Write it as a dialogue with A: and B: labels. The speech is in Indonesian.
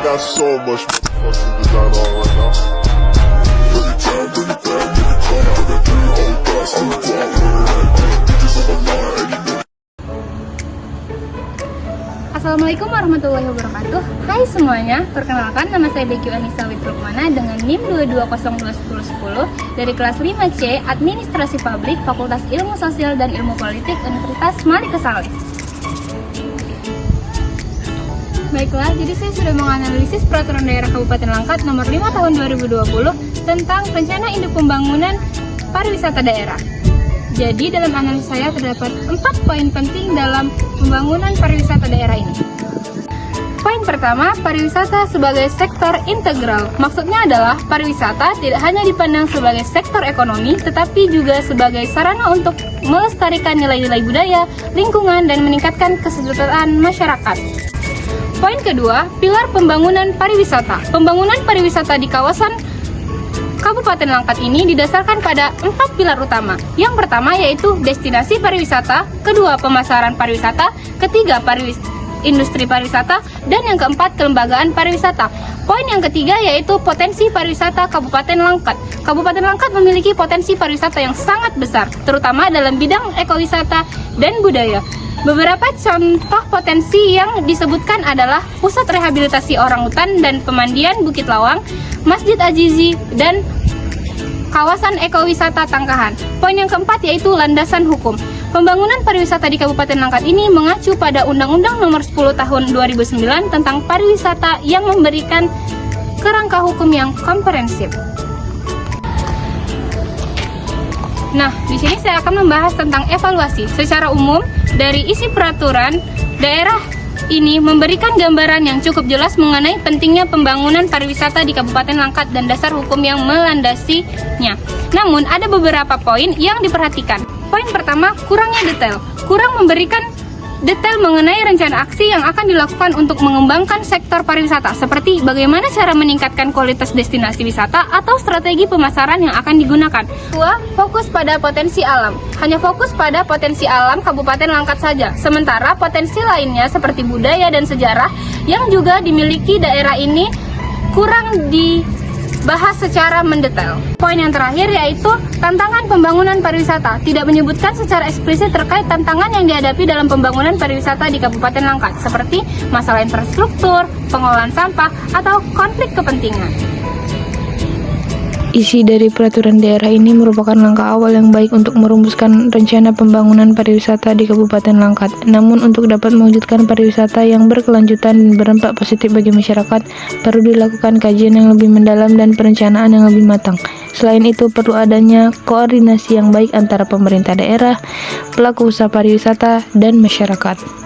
A: got so much fucking design on right now. Bring it down, bring it down, make it come out. I got 3 old guys, I'm the guap, bitches on my line, and you know.
B: Assalamualaikum warahmatullahi wabarakatuh. Hai semuanya, perkenalkan nama saya Becky Anissa Witrukmana dengan NIM 2202110 dari kelas 5C Administrasi Publik Fakultas Ilmu Sosial dan Ilmu Politik Universitas Malik Saleh. Baiklah, jadi saya sudah menganalisis Peraturan Daerah Kabupaten Langkat Nomor 5 Tahun 2020 tentang Rencana Induk Pembangunan Pariwisata Daerah. Jadi dalam analisis saya terdapat 4 poin penting dalam pembangunan pariwisata daerah ini. Poin pertama, pariwisata sebagai sektor integral. Maksudnya adalah pariwisata tidak hanya dipandang sebagai sektor ekonomi, tetapi juga sebagai sarana untuk melestarikan nilai-nilai budaya, lingkungan, dan meningkatkan kesejahteraan masyarakat. Poin kedua, pilar pembangunan pariwisata. Pembangunan pariwisata di kawasan Kabupaten Langkat ini didasarkan pada 4 pilar utama. Yang pertama yaitu destinasi pariwisata, kedua pemasaran pariwisata, ketiga industri pariwisata, dan yang keempat kelembagaan pariwisata. Poin yang ketiga yaitu potensi pariwisata Kabupaten Langkat. Kabupaten Langkat memiliki potensi pariwisata yang sangat besar, terutama dalam bidang ekowisata dan budaya. Beberapa contoh potensi yang disebutkan adalah pusat rehabilitasi orangutan dan pemandian Bukit Lawang, Masjid Azizi, dan kawasan ekowisata Tangkahan. Poin yang keempat yaitu landasan hukum. Pembangunan pariwisata di Kabupaten Langkat ini mengacu pada Undang-Undang Nomor 10 Tahun 2009 tentang pariwisata yang memberikan kerangka hukum yang komprehensif. Nah, di sini saya akan membahas tentang evaluasi. Secara umum, dari isi peraturan daerah ini memberikan gambaran yang cukup jelas mengenai pentingnya pembangunan pariwisata di Kabupaten Langkat dan dasar hukum yang melandasinya. Namun, ada beberapa poin yang diperhatikan. Poin pertama, kurangnya detail. Kurang memberikan detail mengenai rencana aksi yang akan dilakukan untuk mengembangkan sektor pariwisata, seperti bagaimana cara meningkatkan kualitas destinasi wisata atau strategi pemasaran yang akan digunakan. Kedua, fokus pada potensi alam. Hanya fokus pada potensi alam Kabupaten Langkat saja, sementara potensi lainnya seperti budaya dan sejarah yang juga dimiliki daerah ini kurang dibahas secara mendetail. Poin yang terakhir yaitu tantangan pembangunan pariwisata. Tidak menyebutkan secara eksplisit terkait tantangan yang dihadapi dalam pembangunan pariwisata di Kabupaten Langkat, seperti masalah infrastruktur, pengolahan sampah, atau konflik kepentingan.
C: Isi dari peraturan daerah ini merupakan langkah awal yang baik untuk merumuskan rencana pembangunan pariwisata di Kabupaten Langkat. Namun untuk dapat mewujudkan pariwisata yang berkelanjutan dan berdampak positif bagi masyarakat, perlu dilakukan kajian yang lebih mendalam dan perencanaan yang lebih matang. Selain itu, perlu adanya koordinasi yang baik antara pemerintah daerah, pelaku usaha pariwisata, dan masyarakat.